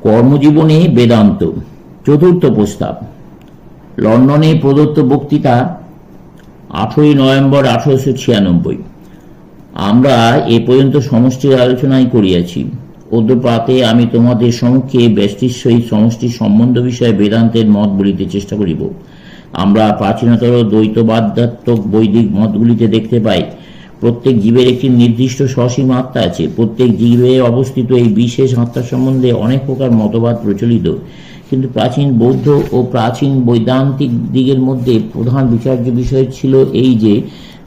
কর্মজীবনে বেদান্ত চতুর্থ প্রস্তাব। লন্ডনে প্রদত্ত বক্তৃতা 8ই নভেম্বর 1896। আমরা এ পর্যন্ত সমষ্টির আলোচনাই করিয়াছি। অদ্য প্রাতে আমি তোমাদের সম্মুখে ব্যষ্টির সহিত সমষ্টির সম্বন্ধ বিষয়ে বেদান্তের মত বলিতে চেষ্টা করিব। আমরা প্রাচীনতর দ্বৈতবাদাত্মক বৈদিক মতগুলিতে দেখতে পাই প্রত্যেক জীবের একটি নির্দিষ্ট সসীম আত্মা আছে। প্রত্যেক জীবে অবস্থিত এই বিশেষ আত্মা সম্বন্ধে অনেক প্রকার মতবাদ প্রচলিত, কিন্তু প্রাচীন বৌদ্ধ ও প্রাচীন বৈদান্তিক দিকের মধ্যে প্রধান বিচার্য বিষয় ছিল এই যে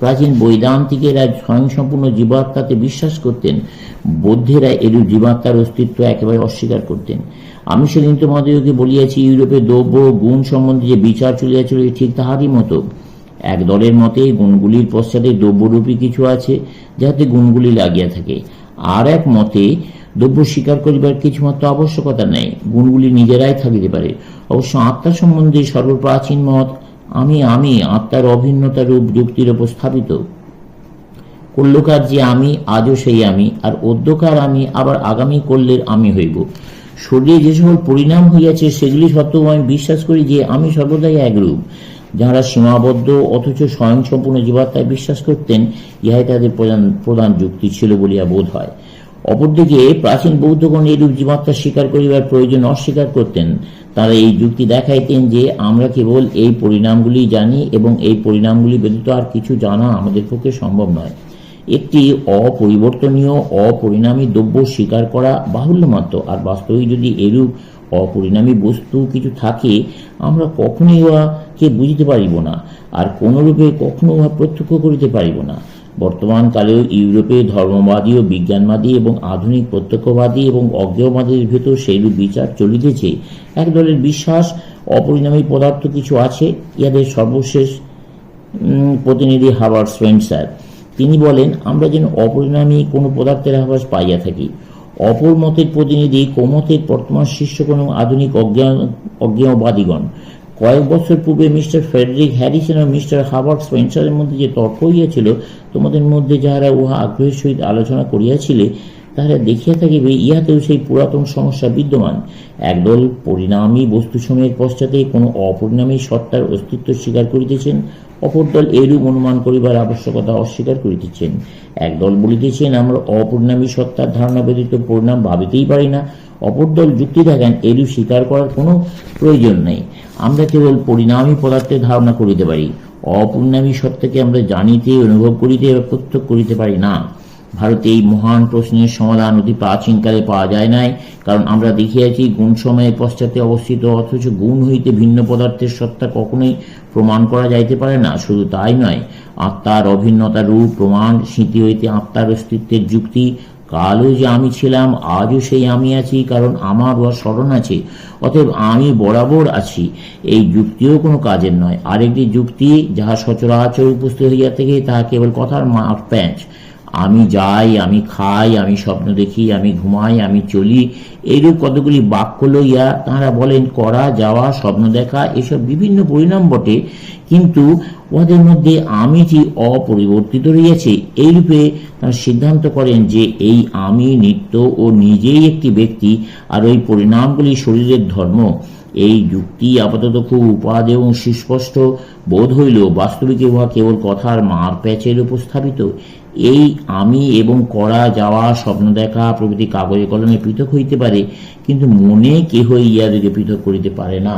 প্রাচীন বৈদান্তিকেরা স্বয়ংসম্পূর্ণ জীবাত্মাতে বিশ্বাস করতেন, বৌদ্ধেরা এরূপ জীবাত্মার অস্তিত্ব একেবারে অস্বীকার করতেন। আমি সেদিন তোমাদেরকে বলিয়াছি, ইউরোপে দ্রব্য গুণ সম্বন্ধে যে বিচার চলিয়াছিল ঠিক তাহারই মতো। এক দলের মতে গুণগুলির পশ্চাতে দ্রব্যরূপী কিছু আছে, যাহাতে গুণগুলি লাগিয়া থাকে। আর এক মতে দ্রব্য স্বীকার করিবার কিছুমাত্র আবশ্যকতা নেই, গুণগুলি নিজেরাই থাকিতে পারে। অবশ্য আত্মা সম্বন্ধে সর্বপ্রাচীন মত আমি আত্মার অভিন্নতা রূপ যুক্তির উপর স্থাপিত। কল্যকার যে আমি, আজও সেই আমি, আর অদ্যকার আমি আবার আগামী কল্যের আমি হইব। শরীরে যে সকল পরিণাম হইয়াছে সেগুলি সত্ত্বেও আমি বিশ্বাস করি যে আমি সর্বদাই একরূপ। যাহারা সীমাবদ্ধ অথচ স্বয়ংসম্পূর্ণ জীবাত্মায় বিশ্বাস করতেন, ইহাই তাদের প্রধান যুক্তি ছিল বলিয়া বোধ হয়। অপরদিকে প্রাচীন বৌদ্ধগণ এরূপ জীবাত্মা স্বীকার করিবার প্রয়োজন অস্বীকার করতেন। তারা এই যুক্তি দেখাইতেন যে আমরা কেবল এই পরিণামগুলি জানি এবং এই পরিণামগুলি ব্যতীত আর কিছু জানা আমাদের পক্ষে সম্ভব নয়। একটি অপরিবর্তনীয় অপরিণামী দ্রব্য স্বীকার করা বাহুল্য মাত্র, আর বাস্তবে যদি এরূপ অপরিণামী বস্তু কিছু থাকে, আমরা কখনোই উহাকে বুঝিতে পারিব না, আর কোনরূপে কখনো উহা প্রত্যক্ষ করিতে পারিব না। বর্তমান কালেও ইউরোপে ধর্মবাদী ও বিজ্ঞানবাদী এবং আধুনিক প্রত্যক্ষবাদী এবং অজ্ঞেয়বাদীর ভেতর সেইরূপ বিচার চলিতেছে। এক দলের বিশ্বাস অপরিণামী পদার্থ কিছু আছে। ইহাদের সর্বশেষ প্রতিনিধি হার্বার্ট স্পেন্সার। তিনি বলেন, আমরা যেন অপরিণামী কোনো পদার্থের আভাস পাইয়া থাকি। অপর মতের প্রতিনিধি কোমতের বর্তমান শিষ্যগণ এবং আধুনিক অজ্ঞেয়বাদীগণ। কয়েক বছর পূর্বে মিস্টার ফ্রেডরিক হ্যারিসন ও মিস্টার হার্বার্ট স্পেন্সারের মধ্যে যে তর্ক হইয়াছিল, তোমাদের মধ্যে যাহারা উহা আগ্রহের সহিত আলোচনা করিয়াছিলে, তাহারা দেখিয়া থাকিবে ইহাতেও সেই পুরাতন সমস্যা বিদ্যমান। একদল পরিণামী বস্তুসমূহের পশ্চাতে কোনো অপরিণামী সত্তার অস্তিত্ব স্বীকার করিতেছেন, অপর দল এরূপ অনুমান করিবার আবশ্যকতা অস্বীকার করিতেছেন। একদল বলিতেছেন আমরা অপরিণামী সত্তার ধারণা ব্যতীত পরিণাম ভাবিতেই পারি না, অপর দল যুক্তি দেখেন এরূপ স্বীকার করার কোনো প্রয়োজন নেই, আমরা কেবল পরিণামী পদার্থের ধারণা করিতে পারি, অপরিণামী সত্তাকে আমরা জানিতে, অনুভব করিতে বা প্রত্যক্ষ করিতে পারি না। ভারতে এই মহান প্রশ্নের সমাধান অতি প্রাচীনকালে পাওয়া যায় নাই, কারণ আমরা দেখিয়াছি গুণ সময়ের পশ্চাতে অবস্থিত, অথচ গুণ হইতে ভিন্ন পদার্থের সত্তা কখনোই প্রমাণ করা যাইতে পারে না। শুধু তাই নয়, আত্মার অভিন্নতা রূপ প্রমাণ, স্মৃতি হইতে আত্মার অস্তিত্বের যুক্তি, কালও যে আমি ছিলাম আজও সেই আমি আছি, কারণ আমার উহা স্মরণ আছে, অতএব আমি বরাবর আছি, এই যুক্তিও কোনো কাজের নয়। আরেকটি যুক্তি যাহা সচরাচর উপস্থিত হইয়া থাকে, তাহা কেবল কথার মার প্যাঁচ। আমি যাই, আমি খাই, আমি স্বপ্ন দেখি, আমি ঘুমাই, আমি চলি, এইরূপ কতগুলি বাক্য লইয়া তাঁরা বলেন করা, যাওয়া, স্বপ্ন দেখা এসব বিভিন্ন পরিণাম বটে, কিন্তু উহাদের মধ্যে আমিটি অপরিবর্তিত রইয়াছে। এইরূপে তাঁরা সিদ্ধান্ত করেন যে এই আমি নিত্য ও নিজেই একটি ব্যক্তি, আর ওই পরিণামগুলি শরীরের ধর্ম। এই যুক্তি আপাতত খুব উপাদ এবং সুস্পষ্ট বোধ হইলেও বাস্তবিক উহা কেবল কথার মার প্যাচের উপর স্থাপিত। এই আমি এবং করা, যাওয়া, স্বপ্ন দেখা প্রভৃতি কাগজে কলমে পৃথক হইতে পারে, কিন্তু মনে কেহ ইহাদিকে পৃথক করিতে পারে না।